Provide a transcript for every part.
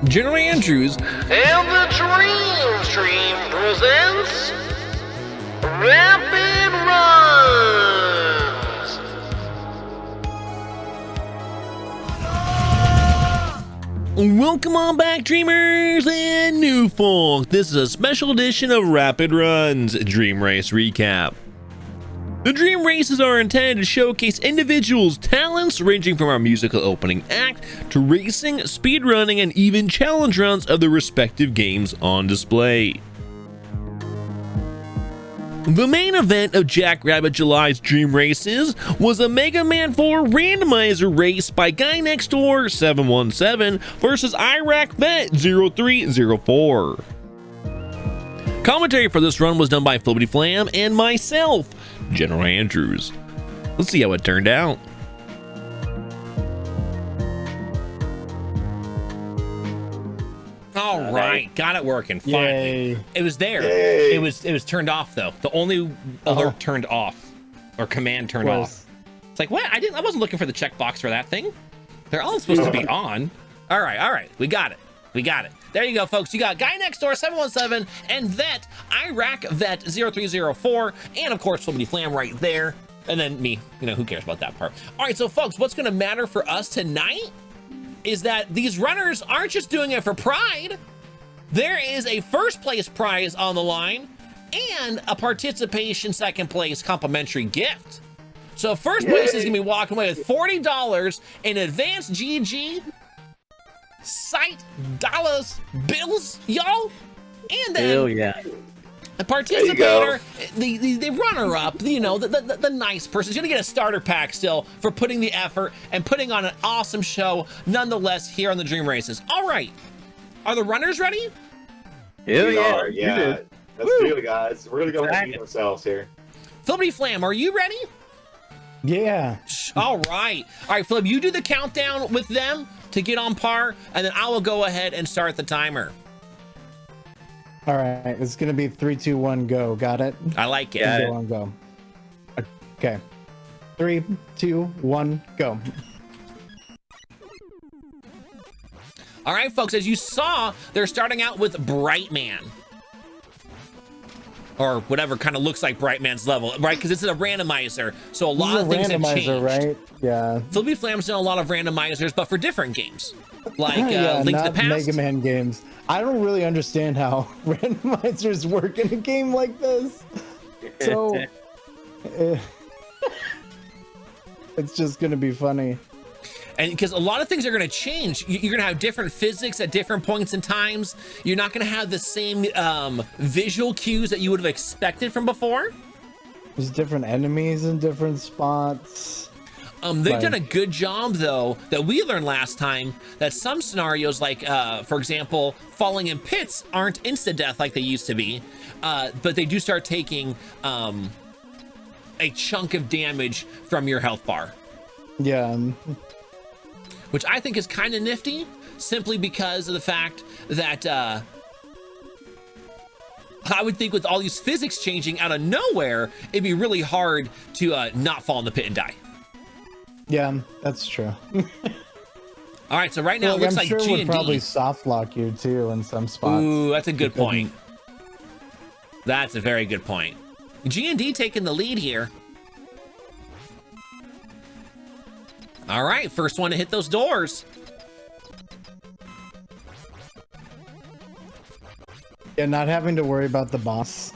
General Andrews, And the Dream Stream presents Rapid Runs. welcome on back, dreamers and new folk. This is a special edition of Rapid Runs Dream Race Recap. The Dream Races are intended to showcase individuals' talents ranging from our musical opening act to racing, speedrunning, and even challenge runs of the respective games on display. The main event of Jackrabbit July's Dream Races was a Mega Man 4 Randomizer Race by GuyNextDoor717 versus Iraqvet0304. Commentary for this run was done by FlibbityFlam and myself, General Andrews. Let's see how it turned out. All right, got it working finally. Yay. It was there. Yay. It was turned off though. The only alert turned off or command turned off. It's like, what? I wasn't looking for the checkbox for that thing. They're all supposed to be on. All right. We got it. There you go, folks. You got GuyNextDoor717 and Vet, Iraqvet0304, and of course FlibbityFlam right there. And then me. You know, who cares about that part? All right, so folks, what's going to matter for us tonight is that these runners aren't just doing it for pride. There is a first place prize on the line and a participation second place complimentary gift. So first place is gonna be walking away with $40 in advanced GG sight dollars bills, y'all. And then Hell yeah. the participator, the runner-up, you know, the nice person is gonna get a starter pack still for putting the effort and putting on an awesome show nonetheless here on the Dream Races. All right, are the runners ready? Hell yeah. Yeah. Let's do it, guys. We're gonna go beat ourselves here. FlibbityFlam, are you ready? Yeah. All right, Flib, you do the countdown with them to get on par, and then I will go ahead and start the timer. All right. It's going to be 3, 2, 1, go. Got it? I like it. Go on, go. Okay. 3, 2, 1, go. All right, folks, as you saw, they're starting out with Brightman. Or whatever kind of looks like Brightman's level, right? Because it's a randomizer, so a lot of things have changed. Right? Yeah. FlibbityFlam's done a lot of randomizers, but for different games, like Link to the Past. Mega Man games. I don't really understand how randomizers work in a game like this. So it's just gonna be funny. And because a lot of things are going to change, you're going to have different physics at different points in times. You're not going to have the same visual cues that you would have expected from before. There's different enemies in different spots. They've done a good job, though, that we learned last time, that some scenarios, like, for example, falling in pits aren't insta-death like they used to be, but they do start taking a chunk of damage from your health bar. Yeah. Which I think is kind of nifty, simply because of the fact that I would think with all these physics changing out of nowhere, it'd be really hard to not fall in the pit and die. Yeah, that's true. All right, so right now it looks like G&D would probably soft lock you too in some spots. Ooh, that's a good point. That's a very good point. G&D taking the lead here. All right, first one to hit those doors. Yeah, not having to worry about the boss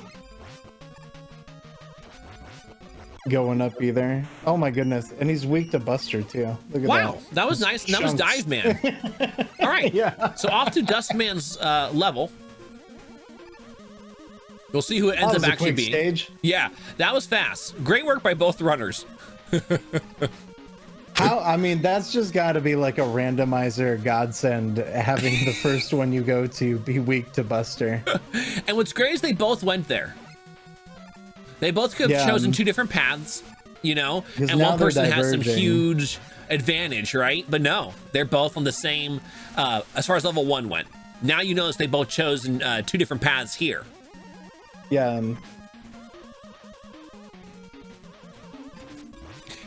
going up either. Oh my goodness, and he's weak to Buster too. Look at wow, that was nice. That was Dive Man. All right, yeah. So off to Dustman's level. We'll see who it ends up actually being. Stage. Yeah, that was fast. Great work by both runners. I mean, that's just got to be like a randomizer godsend, having the first one you go to be weak to Buster. And what's great is they both went there. They both could have chosen two different paths, you know, and one person has some huge advantage, right? But no, they're both on the same, as far as level 1 went. Now you notice they both chosen two different paths here. Yeah.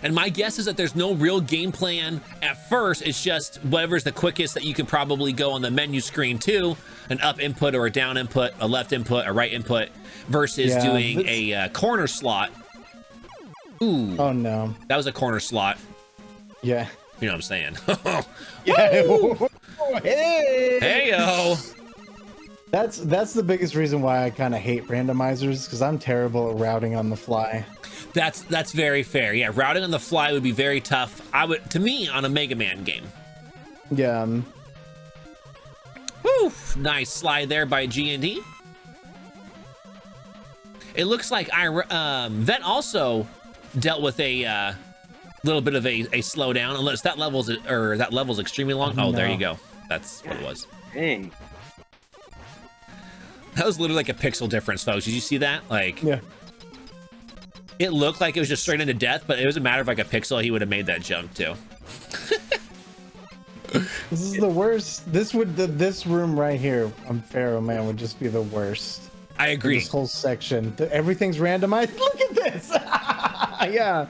And my guess is that there's no real game plan at first. It's just whatever's the quickest that you can probably go on the menu screen to, an up input or a down input, a left input, a right input, versus doing a corner slot. Ooh. Oh no. That was a corner slot. Yeah. You know what I'm saying? Yeah. Hey. Hey-o. That's the biggest reason why I kind of hate randomizers, because I'm terrible at routing on the fly. That's very fair. Yeah, routing on the fly would be very tough. To me, on a Mega Man game. Yeah. Woo! Nice slide there by G&D. It looks like Vet also dealt with a little bit of a slowdown, unless that level's extremely long. Oh, no. There you go. That's what it was. Dang. That was literally like a pixel difference, folks. Did you see that? Like, yeah. It looked like it was just straight into death, but it was a matter of like a pixel. He would have made that jump too. This is the worst. This room right here on Pharaoh Man would just be the worst. I agree. This whole section, everything's randomized. Look at this. Yeah,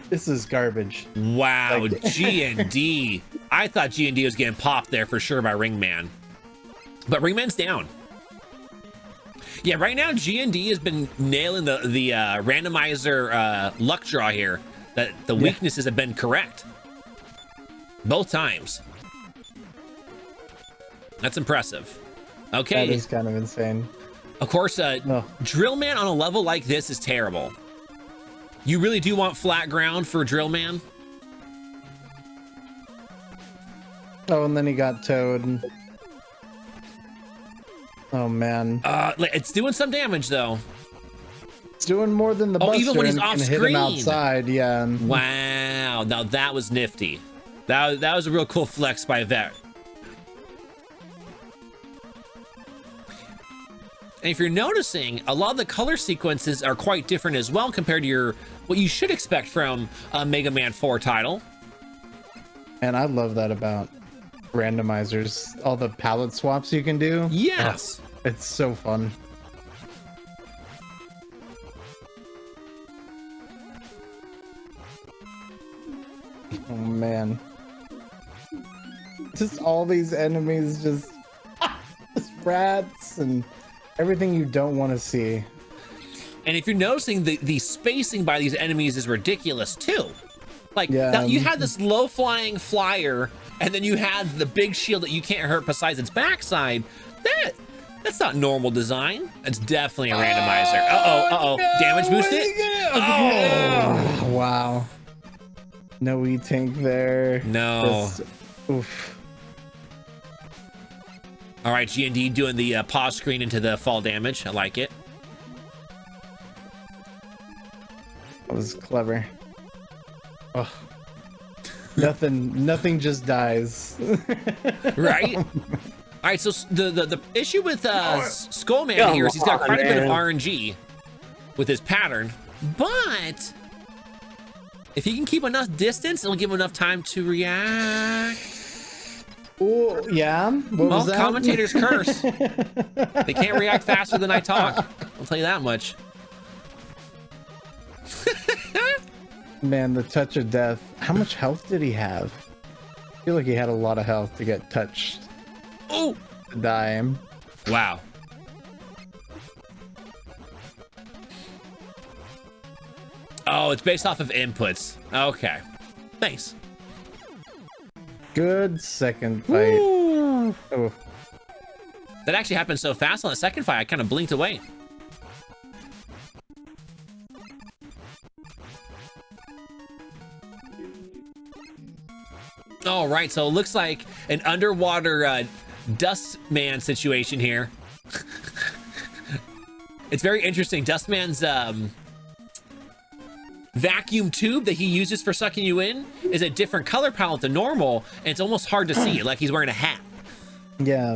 this is garbage. Wow, Like, G&D. I thought G&D was getting popped there for sure by Ringman, but Ringman's down. Yeah, right now G&D has been nailing the randomizer luck draw here. That the weaknesses have been correct both times. That's impressive. Okay, that is kind of insane. Of course, Drill Man on a level like this is terrible. You really do want flat ground for Drill Man. Oh, and then he got towed. Oh man. It's doing some damage though. It's doing more than the Buster. Even when he's off screen. Hit him outside, yeah. Wow, now that was nifty. That was a real cool flex by Vet. And if you're noticing, a lot of the color sequences are quite different as well compared to what you should expect from a Mega Man 4 title. And I love that about randomizers, all the palette swaps you can do. Yes. Oh, it's so fun. Oh man. Just all these enemies, just rats and everything you don't want to see. And if you're noticing, the spacing by these enemies is ridiculous too. Like, you had this low flying flyer, and then you had the big shield that you can't hurt besides its backside. That's not normal design. That's definitely a randomizer. Uh-oh. No, damage boosted? Oh, wow. No E-Tank there. No. Oof. All right, G&D doing the pause screen into the fall damage. I like it. That was clever. Oh. Nothing just dies. Right? All right, so the issue with Skullman here is he's got quite a bit of RNG with his pattern, but if he can keep enough distance, it'll give him enough time to react. Oh, yeah? What was that? Commentators curse. They can't react faster than I talk. I'll tell you that much. Man, the touch of death. How much health did he have? I feel like he had a lot of health to get touched. Oh! To die. Wow. Oh, it's based off of inputs. Okay. Thanks. Good second fight. Ooh. Oh. That actually happened so fast on the second fight, I kind of blinked away. All right, so it looks like an underwater Dustman situation here. It's very interesting. Dustman's vacuum tube that he uses for sucking you in is a different color palette than normal, and it's almost hard to see, like he's wearing a hat. Yeah.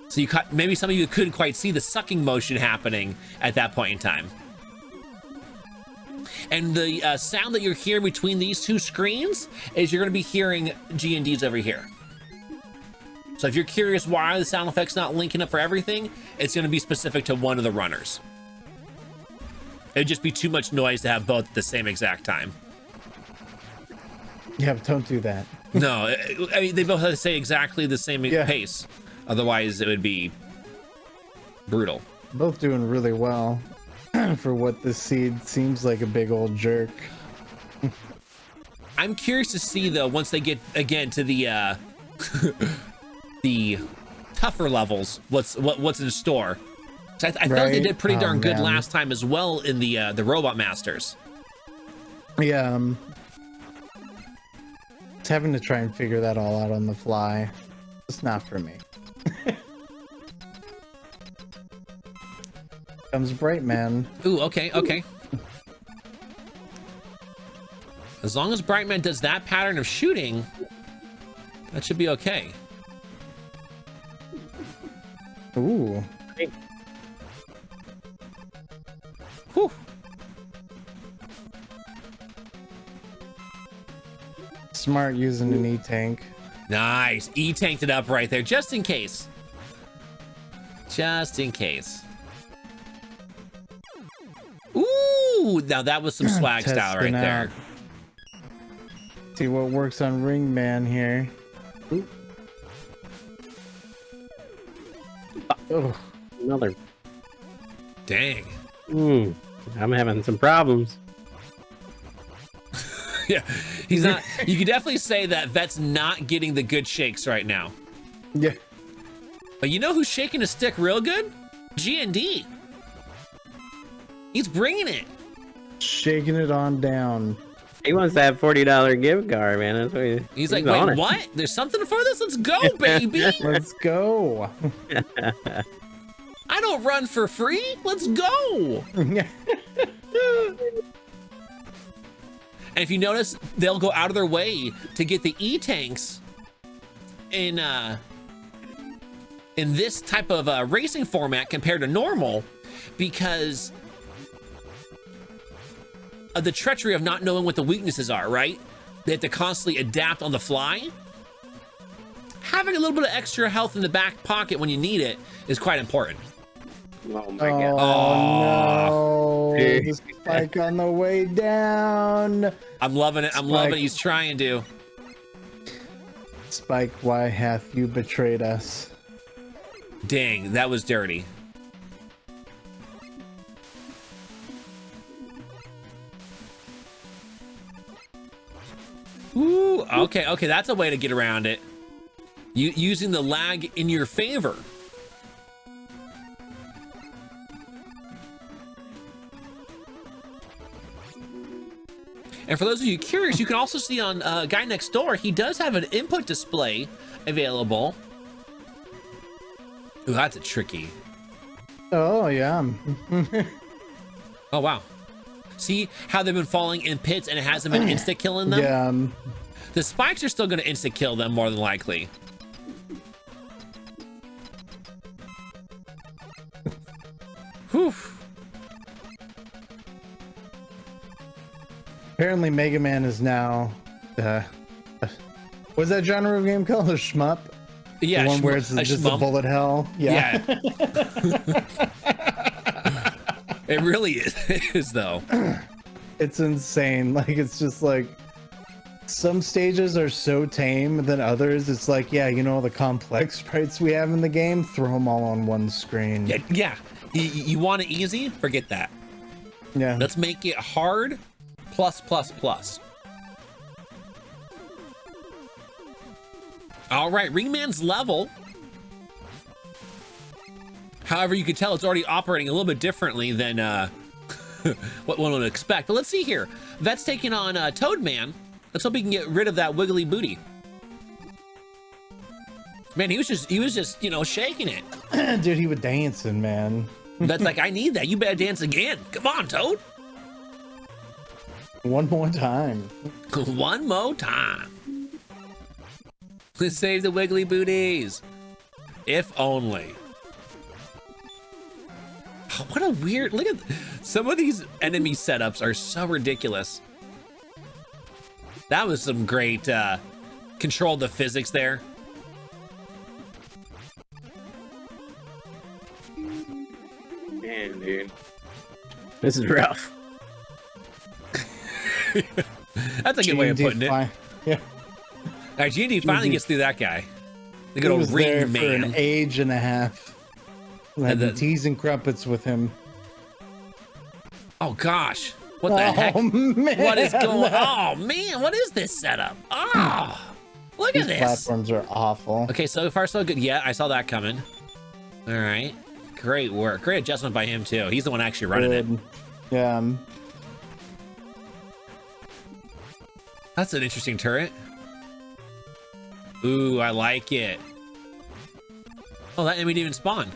So maybe some of you couldn't quite see the sucking motion happening at that point in time. And the sound that you're hearing between these two screens is you're going to be hearing G&Ds over here. So if you're curious why the sound effect's not linking up for everything, it's going to be specific to one of the runners. It'd just be too much noise to have both at the same exact time. Yeah, but don't do that. No, I mean, they both have to say exactly the same pace. Otherwise, it would be brutal. Both doing really well for what this seed seems like a big old jerk. I'm curious to see though, once they get again to the the tougher levels, what's in store. So I feel like they did pretty darn good last time as well in the Robot Masters. Yeah, it's having to try and figure that all out on the fly. It's not for me. Comes Brightman. Ooh, okay. As long as Brightman does that pattern of shooting, that should be okay. Ooh. Whew. Smart using an E-tank. Nice. E-tanked it up right there, just in case. Just in case. Ooh, now that was some swag style right there. See what works on Ringman here. Ooh. Oh, Another. Dang. I'm having some problems. Yeah, he's not. You could definitely say that Vet's not getting the good shakes right now. yeah. But you know who's shaking a stick real good? G&D. He's bringing it. Shaking it on down. He wants that $40 gift card, man. That's what He's like, wait, what? There's something for this? Let's go, baby. Let's go. I don't run for free. Let's go. And if you notice, they'll go out of their way to get the E-tanks in this type of racing format compared to normal, because of the treachery of not knowing what the weaknesses are, right? They have to constantly adapt on the fly. Having a little bit of extra health in the back pocket when you need it is quite important. Oh my god. Oh no. The spike on the way down. I'm loving it. I'm loving it. He's trying to. Spike, why hath you betrayed us? Dang, that was dirty. Ooh, okay, that's a way to get around it. Using the lag in your favor. And for those of you curious, you can also see on Guy Next Door, he does have an input display available. Ooh, that's a tricky. Oh, yeah. Oh, wow. See how they've been falling in pits and it hasn't been insta-killing them? Yeah. The spikes are still going to insta-kill them more than likely. Whew. Apparently Mega Man is now what's that genre of game called? A shmup? Yeah, the one where it's just a bullet hell. Yeah. It really is though. It's insane. Like, it's just like some stages are so tame than others. It's like, yeah, you know, the complex sprites we have in the game, throw them all on one screen. Yeah. You want it easy? Forget that. Yeah. Let's make it hard. Plus. All right, Ringman's level. However, you can tell it's already operating a little bit differently than what one would expect. But let's see here. Vet's taking on Toadman. Let's hope he can get rid of that wiggly booty. Man, he was just, you know, shaking it. Dude, he was dancing, man. Vet's like, I need that. You better dance again. Come on, Toad. One more time. One more time. Let's save the wiggly booties. If only. Oh, what a weird, look at some of these enemy setups are so ridiculous. That was some great control the physics there. Man, dude. This is rough. That's a good way of putting it. All Yeah. right, G&D finally gets through that guy. The good He old was there ring for man. an age and a half. Had then- teas and crumpets with him. Oh gosh, what the heck? Man. What is going? Oh man, what is this setup? Oh, look These at this. platforms are awful. Okay, so far so good. Yeah, I saw that coming. All right, great work, great adjustment by him too. He's the one actually running it. Good. Yeah. That's an interesting turret. Ooh, I like it. Oh, that enemy didn't even spawn.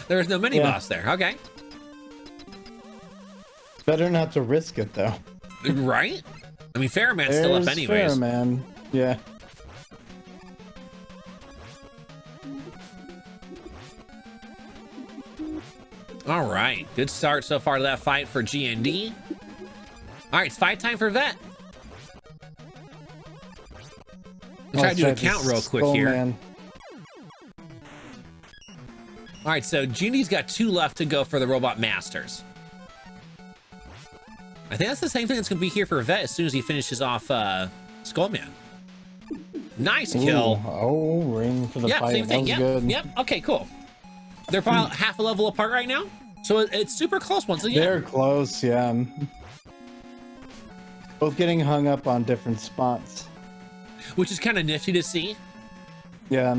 There was no mini boss there. Okay. Better not to risk it though. Right? I mean, Fairman's still up anyways. Fairman. Yeah. All right, good start so far to that fight for G&D. All right, it's fight time for Vet. I'll try to do a count real quick here. Man. All right, so G&D's got 2 left to go for the Robot Masters. I think that's the same thing that's gonna be here for Vet as soon as he finishes off Skullman. Nice kill. Ooh, oh, ring for the Yep, fight. same thing. That Yep, was good. yep. Okay, cool. They're probably half a level apart right now, so it's super close once again. They're close, yeah. Both getting hung up on different spots. Which is kind of nifty to see, Yeah.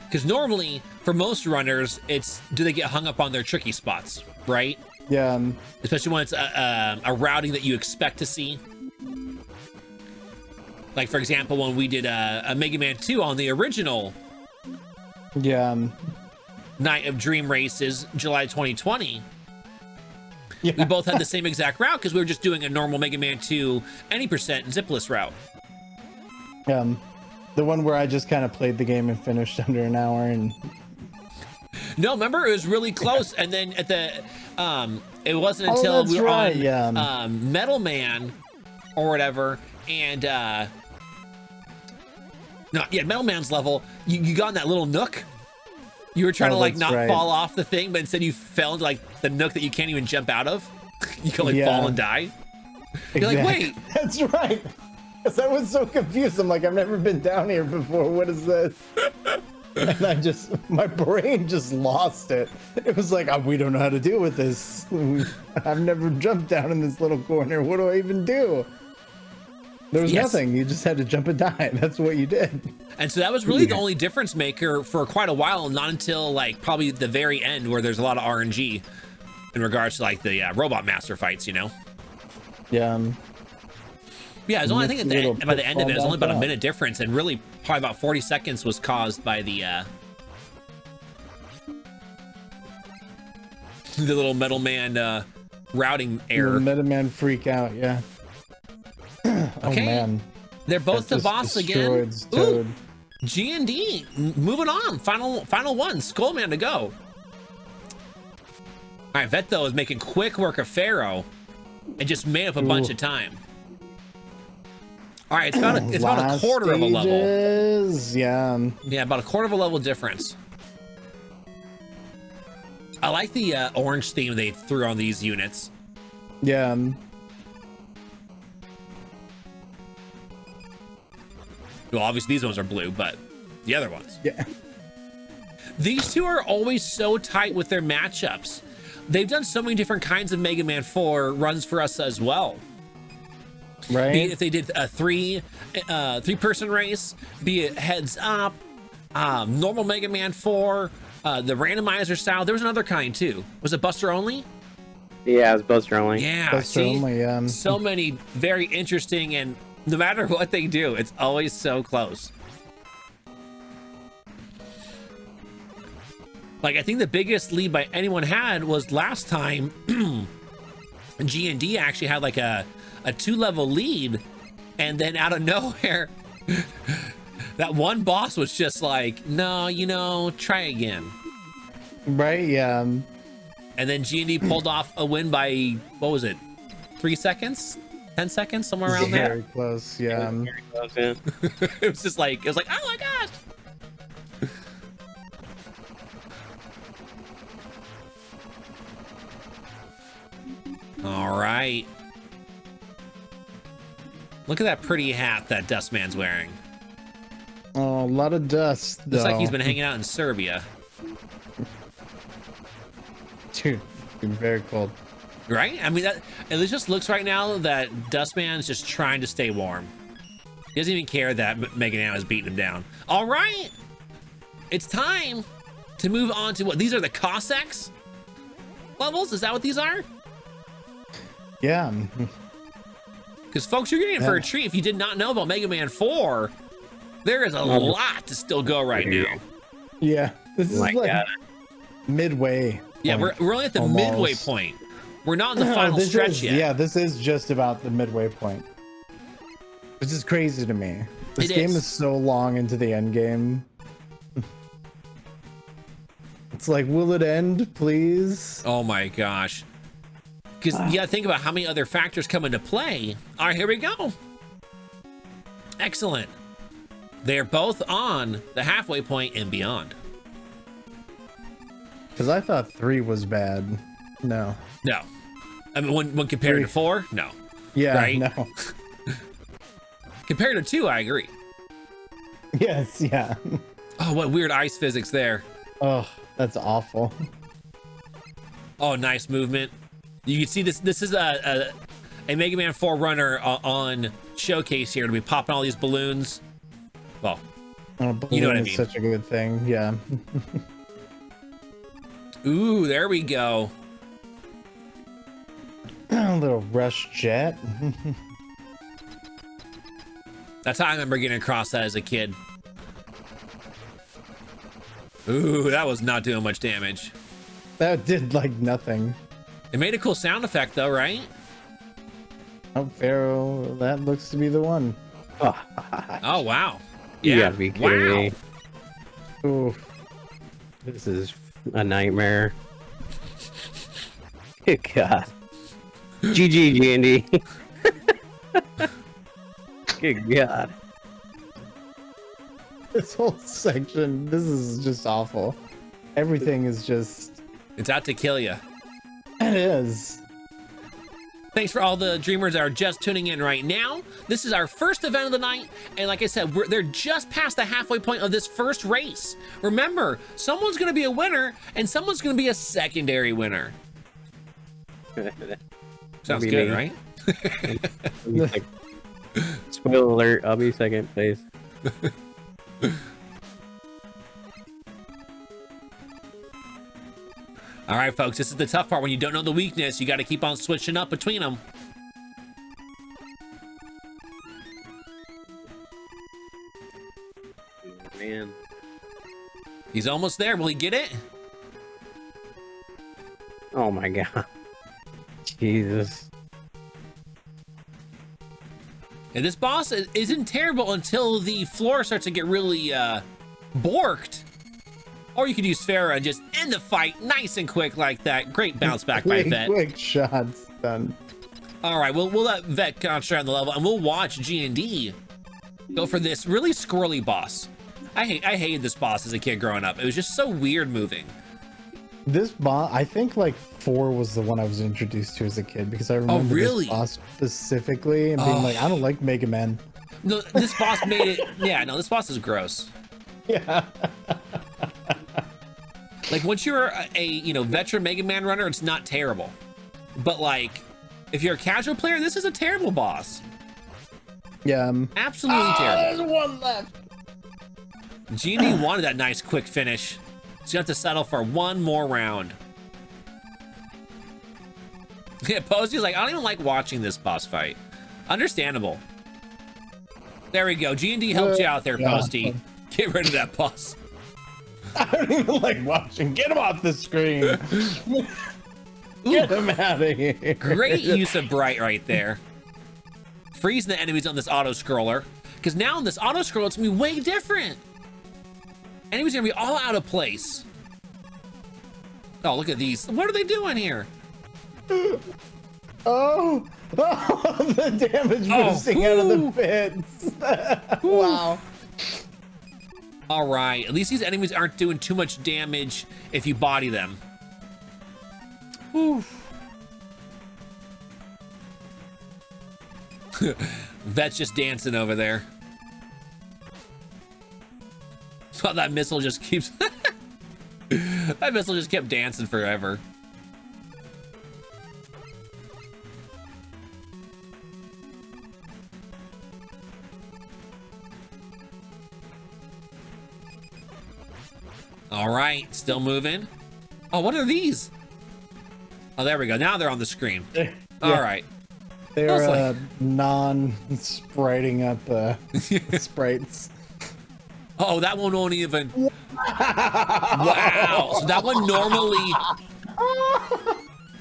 because normally for most runners, it's do they get hung up on their tricky spots, right? Yeah. Especially when it's a routing that you expect to see. Like for example, when we did a Mega Man 2 on the original Yeah. Night of Dream Races, July 2020, Yeah. we both had the same exact route because we were just doing a normal Mega Man 2 any percent zipless route. The one where I just kind of played the game and finished under an hour and No, remember it was really close, and then at the it wasn't Oh, until that's we were right, on yeah. Metal Man or whatever, and Metal Man's level, you got in that little nook. You were trying to like that's not right. fall off the thing, but instead you fell into like the nook that you can't even jump out of. You can like Yeah. fall and die. You're like, wait, That's right. 'Cause I was so confused. I'm like, I've never been down here before. What is this? And my brain just lost it. It was like, oh, we don't know how to deal with this. I've never jumped down in this little corner. What do I even do? There was Yes. nothing. You just had to jump and die. That's what you did. And so that was really the only difference maker for quite a while, not until like probably the very end where there's a lot of RNG in regards to like the Robot Master fights, you know? Yeah. Yeah, it was only, I think at Little by the end of it, it was only about a pitfall minute difference, and really probably about 40 seconds was caused by the little Metal Man routing error. Meta Man freak out. Yeah. Oh Okay. man. They're both That the just boss again. destroyed Ooh, Toad. G&D, moving on. Final one, Skullman to go. All right, Vet though is making quick work of Pharaoh and just made up a bunch of time. All right, it's about a Last quarter of a level. stages, yeah. Yeah, about a quarter of a level difference. I like the orange theme they threw on these units. Yeah. Well, obviously these ones are blue, but the other ones. Yeah. These two are always so tight with their matchups. They've done so many different kinds of Mega Man 4 runs for us as well. Right. Be it if they did a three-person race, be it heads up, normal Mega Man 4, the randomizer style. There was another kind too. Was it Buster only? Yeah, it's Buster only. Yeah, Buster see? only, yeah. So many very interesting, and no matter what they do, it's always so close. Like, I think the biggest lead by anyone had was last time G&D actually had like a 2-level lead, and then out of nowhere that one boss was just like, no, you know, try again. Right, yeah. And then G&D pulled off a win by, what was it, 3 seconds, 10 seconds, somewhere around there. Very close, yeah. Very close, yeah. It was just like, oh my gosh. All right. Look at that pretty hat that Dustman's wearing. Oh, a lot of dust, though. Looks like he's been hanging out in Serbia. Dude, it's very cold. Right? I mean, it just looks right now that Dustman's just trying to stay warm. He doesn't even care that Mega Man is beating him down. All right. It's time to move on to what? These are the 𝐂𝐐𝐔 levels? Is that what these are? Yeah. Because, folks, you're getting in for a treat if you did not know about Mega Man 4. There is a lot to still go right now. Yeah. This is like midway. Yeah, we're only at the midway point. We're not in the final stretch yet. Yeah, this is just about the midway point. Which is crazy to me. This game is so long into the end game. It's like, will it end, please? Oh my gosh. Because you gotta think about how many other factors come into play. All right, here we go. Excellent. They're both on the halfway point and beyond. Because I thought 3 was bad. No. No. I mean, when compared to 4, no. Yeah, right? No. Compared to 2, I agree. Yes, yeah. Oh, what weird ice physics there. Oh, that's awful. Oh, nice movement. You can see this. This is a Mega Man 4 runner on showcase here to be popping all these balloons. Well, you know what I mean. Such a good thing. Yeah. Ooh, there we go. A little rush jet. That's how I remember getting across that as a kid. Ooh, that was not doing much damage. That did like nothing. It made a cool sound effect though, right? Oh, Pharaoh, that looks to be the one. Oh, wow. You Yeah. gotta be kidding me. Ooh. This is a nightmare. Good God. GG, G&D. Good God. This whole section, this is just awful. Everything is just... It's out to kill you. It is. Thanks for all the dreamers that are just tuning in right now. This is our first event of the night, and like I said, they're just past the halfway point of this first race. Remember, someone's gonna be a winner, and someone's gonna be a secondary winner. Sounds good, right? Spoiler alert, I'll be second place. All right, folks, this is the tough part. When you don't know the weakness, you got to keep on switching up between them. Man. He's almost there. Will he get it? Oh my God. Jesus. And this boss isn't terrible until the floor starts to get really borked. Or you could use Farah and just end the fight nice and quick like that. Great bounce back by Vet. Quick shots done. All right, we'll let Vet concentrate on the level, and we'll watch G&D go for this really squirrely boss. I hated this boss as a kid growing up. It was just so weird moving. This boss, I think like 4 was the one I was introduced to as a kid because I remember this boss specifically and being like, I don't like Mega Man. No, this boss made it. Yeah, no, this boss is gross. Yeah. Like once you're a veteran Mega Man runner, it's not terrible. But like, if you're a casual player, this is a terrible boss. Yeah. Absolutely terrible. There's one left. G&D wanted that nice quick finish. So you have to settle for one more round. Yeah, Posty's like, I don't even like watching this boss fight. Understandable. There we go. G&D helped you out there, Posty. Get rid of that boss. I don't even like watching. Get him off the screen. Get him out of here. Great use of Bright right there. Freezing the enemies on this auto-scroller. Because now in this auto-scroller, it's going to be way different. Enemies are going to be all out of place. Oh, look at these. What are they doing here? Oh, the damage boosting out of the pits. Wow. All right, at least these enemies aren't doing too much damage if you body them. Oof. Vet's just dancing over there. Oh, that missile just keeps... That missile just kept dancing forever. All right, still moving. Oh, what are these? Oh, there we go. Now they're on the screen. Yeah. All right. They're like... non-spriting up sprites. Oh, that one won't even. Wow. So that one normally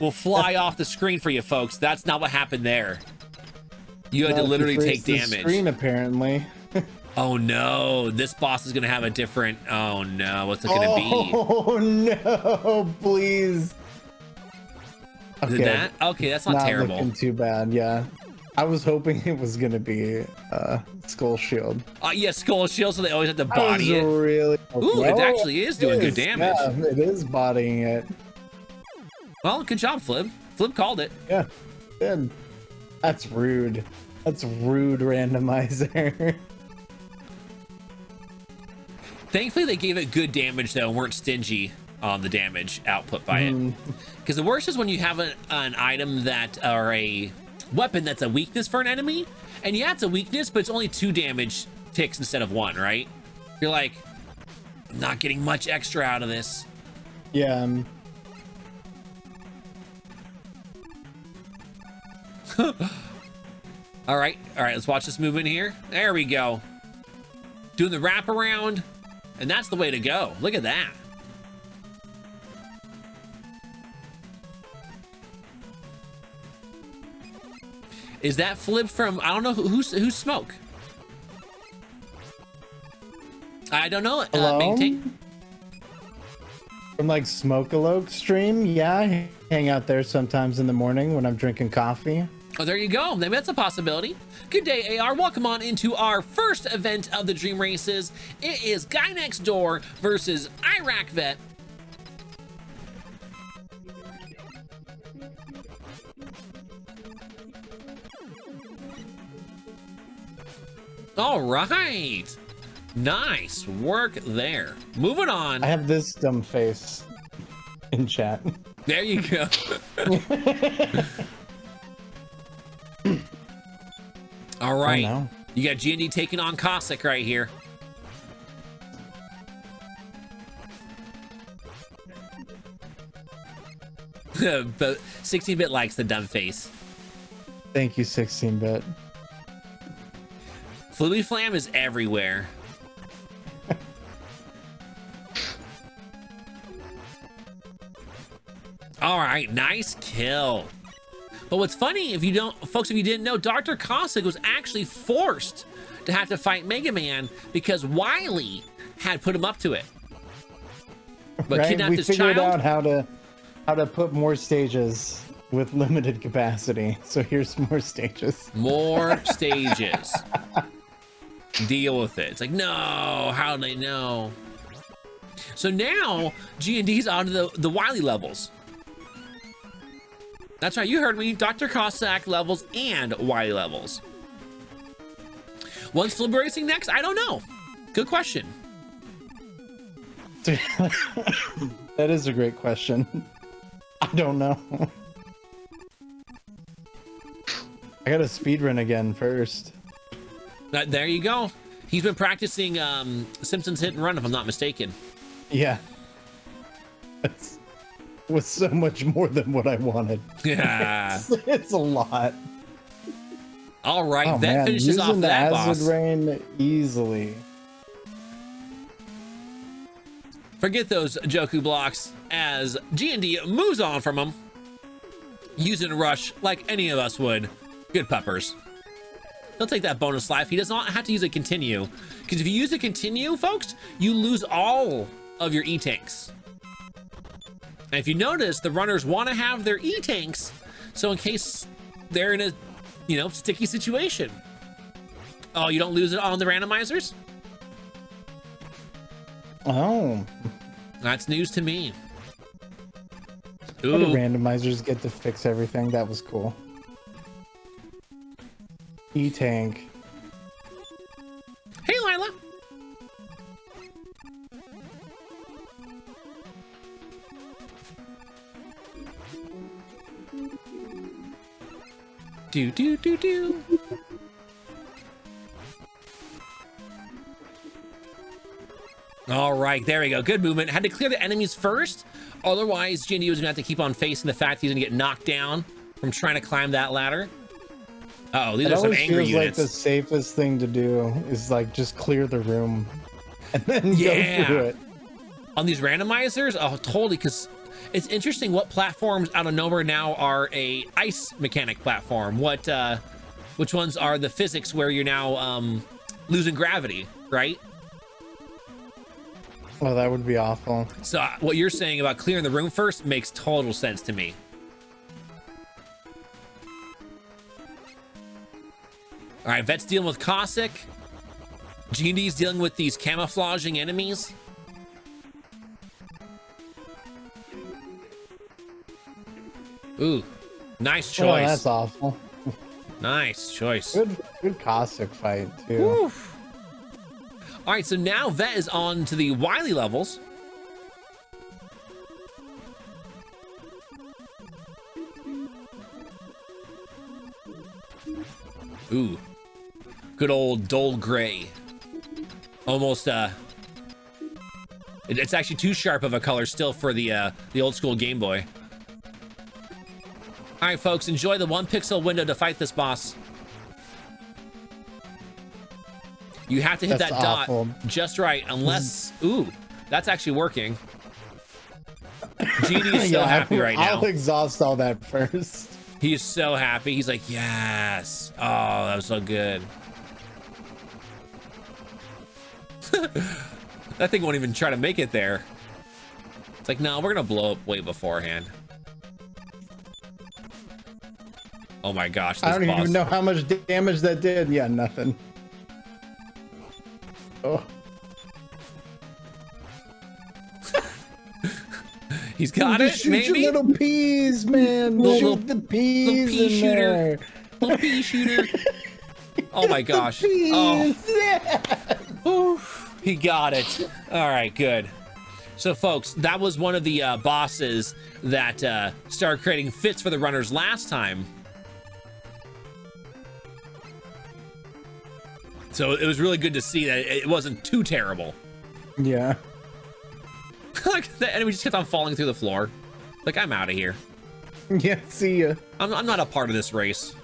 will fly off the screen for you folks. That's not what happened there. You had to literally take damage. Screen apparently. Oh no, this boss is gonna have a different. Oh no, what's it gonna be? Oh no, please. Is it that? Okay, that's not terrible. Looking too bad, yeah. I was hoping it was gonna be Skull Shield. Yeah, Skull Shield, so they always have to body it. Really Ooh, it actually is doing good damage. Yeah, it is bodying it. Well, good job, Flib. Flib called it. Yeah, good. That's rude. That's rude, randomizer. Thankfully, they gave it good damage, though, and weren't stingy on the damage output by it. Because the worst is when you have an item that, or a weapon that's a weakness for an enemy, and yeah, it's a weakness, but it's only 2 damage ticks instead of 1, right? You're like, I'm not getting much extra out of this. Yeah. All right, let's watch this movement here. There we go. Doing the wraparound, and that's the way to go. Look at that. Is that Flip from, I don't know, who's Smoke? I don't know. Maintain. From like 𝐂𝐐𝐔𝐈𝐏 stream, yeah, I hang out there sometimes in the morning when I'm drinking coffee. Oh, there you go. Maybe that's a possibility. Good day, AR. Welcome on into our first event of the Dream Races. It is GuyNextDoor versus Iraqvet. All right. Nice work there. Moving on. I have this dumb face in chat. There you go. All right. Oh, no. You got G&D taking on 𝐂𝐐𝐓 right here. But 16-bit likes the dumb face. Thank you, 16-bit. FlibbityFlam is everywhere. All right, nice kill. But what's funny, if you don't, folks, if you didn't know, Dr. 𝐂𝐐𝐓 was actually forced to have to fight Mega Man because Wily had put him up to it. But right? kidnapped We his figured child. out how to put more stages with limited capacity. So here's more stages. More stages. Deal with it. It's like, no, how do they know? So now G&D's onto the Wily levels. That's right, you heard me. Dr. 𝐂𝐐𝐓 levels and Wily levels. When's Flib Racing next? I don't know. Good question. That is a great question. I don't know. I gotta speedrun again first. There you go. He's been practicing Simpsons Hit and Run, if I'm not mistaken. Yeah. That's was so much more than what I wanted. Yeah. It's a lot. All right, Oh, that man. finishes Using off the that acid boss. rain easily. Forget those Joku blocks as G&D moves on from him. Using a rush like any of us would. Good puppers. He'll take that bonus life. He does not have to use a continue. Because if you use a continue, folks, you lose all of your E-tanks. And if you notice, the runners want to have their E-tanks, so in case they're in a, you know, sticky situation. Oh, you don't lose it on the randomizers? Oh. That's news to me. How do Ooh. randomizers get to fix everything? That was cool. E-tank. Hey, Lila. Do, do, do, do. All right, there we go. Good movement. Had to clear the enemies first. Otherwise, G&D was gonna have to keep on facing the fact he's gonna get knocked down from trying to climb that ladder. Uh oh, these are some angry units. Like the safest thing to do is like just clear the room and then go through it. On these randomizers, oh totally, because it's interesting what platforms out of nowhere now are a ice mechanic platform. Which ones are the physics where you're now losing gravity, right? Oh, that would be awful. So what you're saying about clearing the room first makes total sense to me. All right, Vet's dealing with 𝐂𝐐𝐔. G&D's dealing with these camouflaging enemies. Ooh, nice choice. Oh, that's awful. Nice choice. Good 𝐂𝐿𝐷 fight too. Woo. All right, so now Vet is on to the Wily levels. Ooh, good old dull gray. Almost, it's actually too sharp of a color still for the old school Game Boy. All right, folks, enjoy the 1 pixel window to fight this boss. You have to hit that dot just right, unless, ooh, that's actually working. GD is so happy right now. I'll exhaust all that first. He is so happy. He's like, yes. Oh, that was so good. That thing won't even try to make it there. It's like, no, we're gonna blow up way beforehand. Oh my gosh, this I don't boss. even know how much damage that did. Yeah, nothing. Oh. He's got it, shoot maybe? Your little peas, man. Shoot the peas little pea in shooter. there. Little pea shooter. Oh my gosh. Oh. Oof, he got it. All right, good. So folks, that was one of the bosses that started creating fits for the runners last time. So it was really good to see that it wasn't too terrible. Yeah. Like the enemy just kept on falling through the floor. Like, I'm out of here. Yeah, see ya. I'm not a part of this race.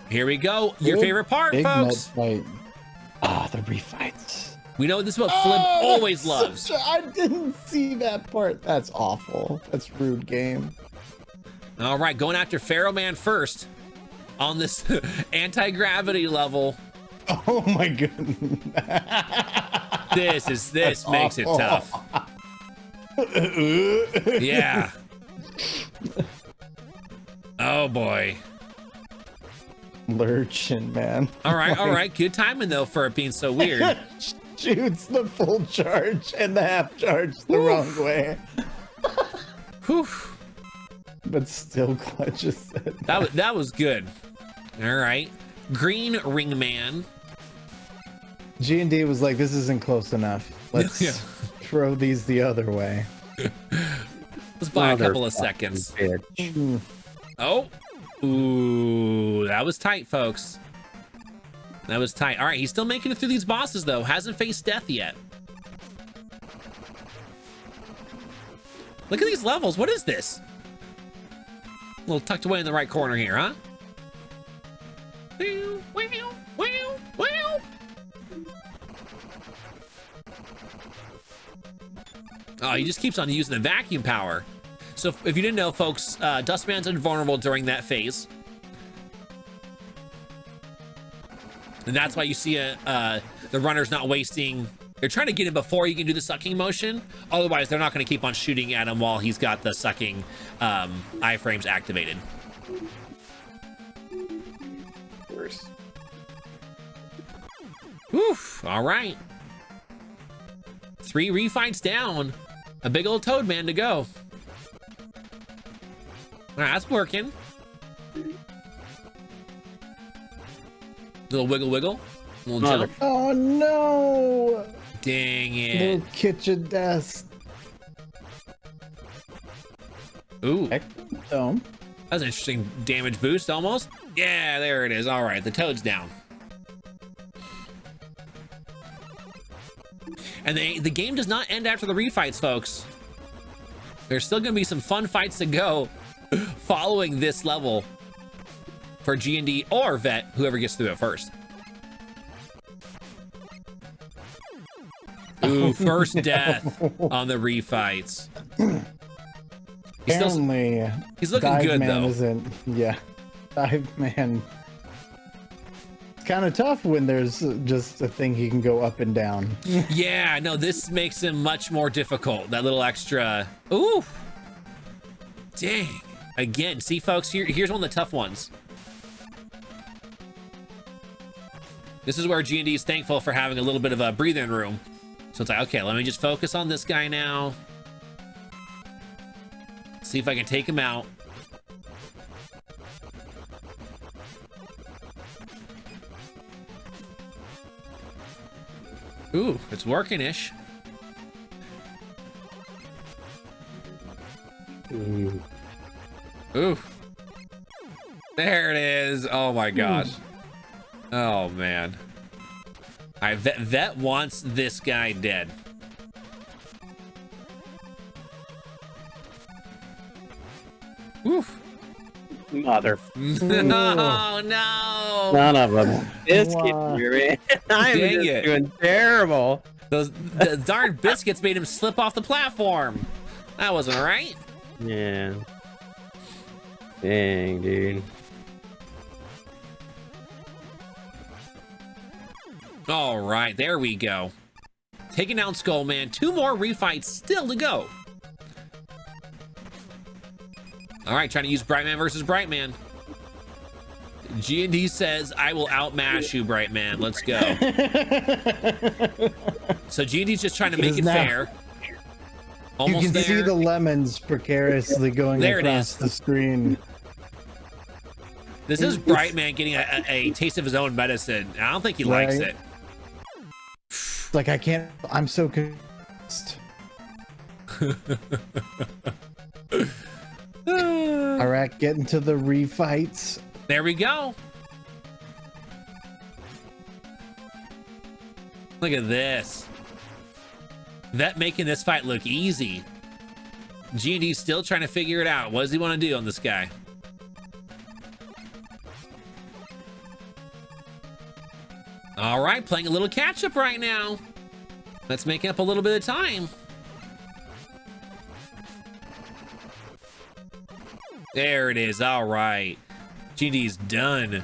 Here we go. Your favorite part, Big folks. Fight. Ah, the refights. We know this is what Flib always loves. I didn't see that part. That's awful. That's rude game. All right, going after Pharaoh Man first on this anti-gravity level. Oh my goodness. This makes it tough. Yeah. Oh boy. Lurching, man. All right. Good timing though for it being so weird. Shoots the full charge and the half charge the wrong way. Whew. But still clutches it. That was good. All right. Green Ring Man. G&D was like, this isn't close enough. Let's throw these the other way. Let's buy a couple of seconds. Oh. Ooh, that was tight, folks. That was tight. All right, he's still making it through these bosses, though. Hasn't faced death yet. Look at these levels. What is this? A little tucked away in the right corner here, huh? Oh, he just keeps on using the vacuum power. So if you didn't know, folks, Dustman's invulnerable during that phase. And that's why you see the runner's not wasting. They're trying to get him before he can do the sucking motion. Otherwise, they're not going to keep on shooting at him while he's got the sucking iframes activated. Worse. Oof, all right. 3 refights down. A big old Toad Man to go. All right, that's working. Little wiggle wiggle. Little jump. Oh no! Dang Little it. kitchen desk. Ooh, Dome. that's an interesting damage boost almost. Yeah, there it is. All right, the toad's down. And the game does not end after the refights, folks. There's still gonna be some fun fights to go following this level for G&D or Vet, whoever gets through it first. Ooh, first death on the refights. Apparently, He's looking Dive good, Man though. Isn't, yeah, Dive Man. It's kind of tough when there's just a thing he can go up and down. Yeah, no, this makes him much more difficult. That little extra. Ooh. Dang. Again, see, folks, here's one of the tough ones. This is where G&D is thankful for having a little bit of a breathing room. So it's like, okay, let me just focus on this guy now. See if I can take him out. Ooh, it's working-ish. Ooh. There it is. Oh my gosh. Oh man. Vet wants this guy dead. Oof. Mother. No, no. None of them. Biscuit Wow. here, man. I'm Dang just it. doing terrible. The darn biscuits made him slip off the platform. That wasn't right. Yeah. Dang, dude. All right, there we go. Taking down Skullman. 2 more refights still to go. All right, trying to use Brightman versus Brightman. G&D says, I will outmash you, Brightman. Let's go. So G&D's just trying to make it fair. You Almost can there. see the lemons precariously going There it across is. the screen. This is Brightman getting a taste of his own medicine. I don't think he likes Right. it. It's like, I can't, I'm so confused. All right, getting to the refights. There we go. Look at this. Vet making this fight look easy. G&D's still trying to figure it out. What does he want to do on this guy? All right, playing a little catch up right now. Let's make up a little bit of time. There it is. All right. GD's done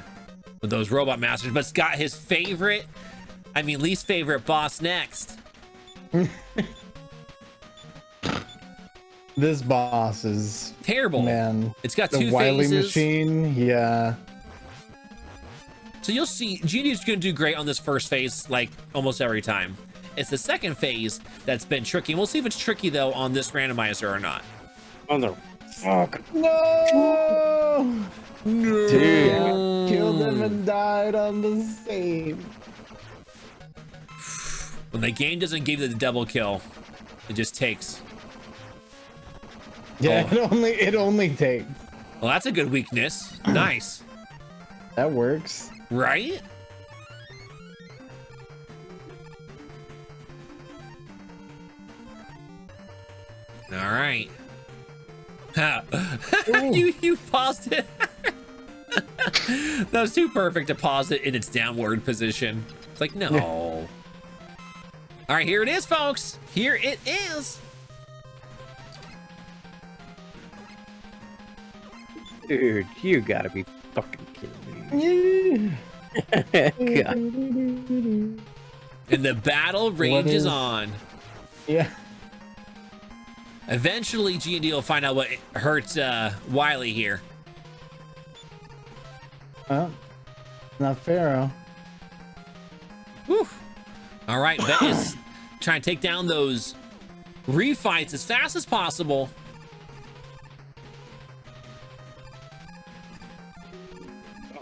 with those robot masters, but it's got his favorite, I mean, least favorite boss next. This boss is Terrible. man. It's got The 2 Wily phases. machine, yeah. So you'll see GD's going to do great on this first phase, like almost every time. It's the second phase that's been tricky. We'll see if it's tricky though on this randomizer or not. Mother. Fuck. No, Dude. yeah, killed him and died on the same. When the game doesn't give you the double kill, it just takes. Yeah, Oh. it only takes. Well, that's a good weakness. Nice. That works. Right? All right. you paused it. That was too perfect to pause it in its downward position. It's like, no. Yeah. All right, here it is, folks. Here it is. Dude, you gotta be fucking kidding me. God. And the battle rages is- on. Yeah. Eventually, G&D will find out what hurts Wily here. Oh, not Pharaoh. Whew. All right, Vet is trying to take down those refights as fast as possible.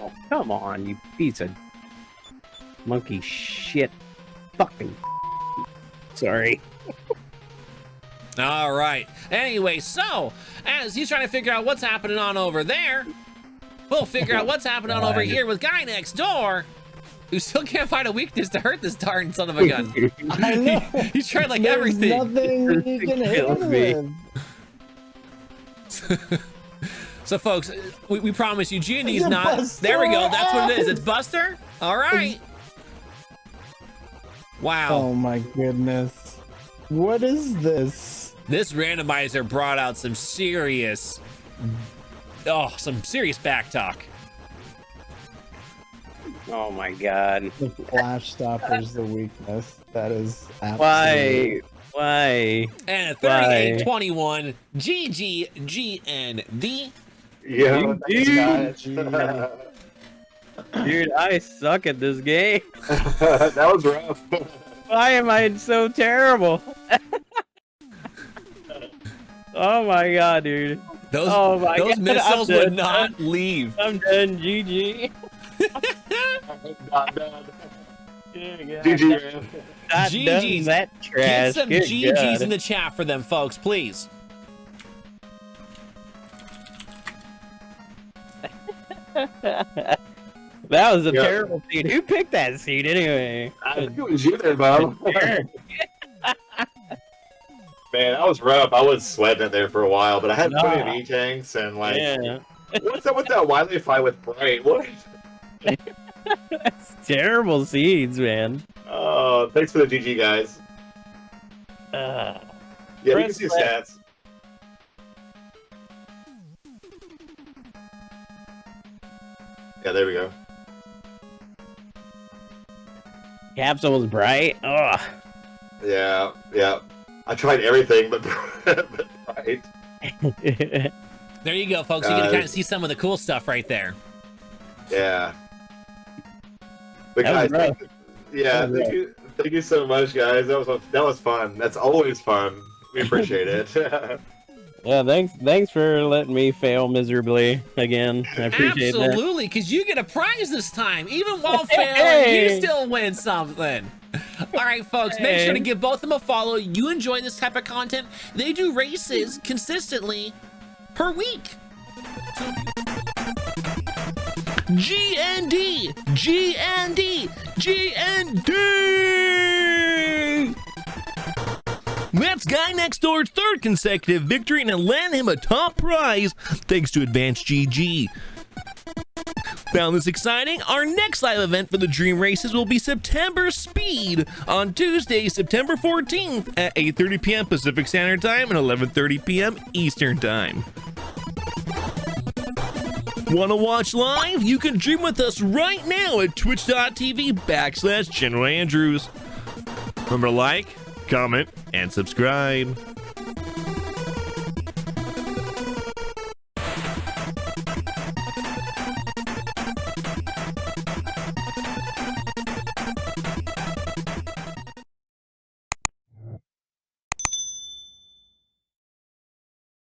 Oh, come on, you piece of monkey shit. Fucking. Sorry. All right. Anyway, so as he's trying to figure out what's happening on over there, we'll figure out what's happening on over here with Guy Next Door, who still can't find a weekness to hurt this darn son of a gun. I know. He's tried like There's everything. nothing you can hit Kill me. with. So folks, we promise you G&D's It's a not. Buster. There we go. That's what it is. It's Buster. All right. Wow. Oh my goodness. What is this? This randomizer brought out some serious back talk. Oh my god. The flash stopper's the weakness. That is absolutely. Why? And a 38-21 GGGND. Yeah, thanks, Dude. guys. Dude, I suck at this game. That was rough. Why am I so terrible? Oh my god, dude. Those missiles I'm would dead. not leave. I'm done, GG. Not done. GG, GG, man. GG's. That trash. Get some Good GG's God. in the chat for them, folks, please. That was a Yeah. terrible seed. Who picked that seed anyway? I think it was you there, Bob. Man, that was rough. I was sweating it there for a while, but I had plenty of E-tanks and like, Yeah. what's up with that wily fight with Bright? What? That's terrible seeds, man. Oh, thanks for the GG, guys. Yeah, you can see stats. Yeah, there we go. Capsule was bright. Ugh. Yeah, yeah. I tried everything, but Bright. There you go, folks. You can kind of see some of the cool stuff right there. Yeah. But That was guys, rough. yeah, thank you so much, guys. That was fun. That's always fun. We appreciate it. Yeah, thanks for letting me fail miserably again. I appreciate that. Absolutely, because you get a prize this time. Even while failing, Hey! you still win something. All right, folks, make sure to give both of them a follow. You enjoy this type of content. They do races consistently per week. GND, GND, GND. That's Guy Next Door's third consecutive victory, and it landed him a top prize thanks to Advanced GG. Found this exciting? Our next live event for the Dream Races will be September Speed on Tuesday, September 14th at 8:30 p.m. Pacific Standard Time and 11:30 p.m. Eastern Time. Want to watch live? You can dream with us right now at twitch.tv/General Andrews. Remember to like, comment, and subscribe.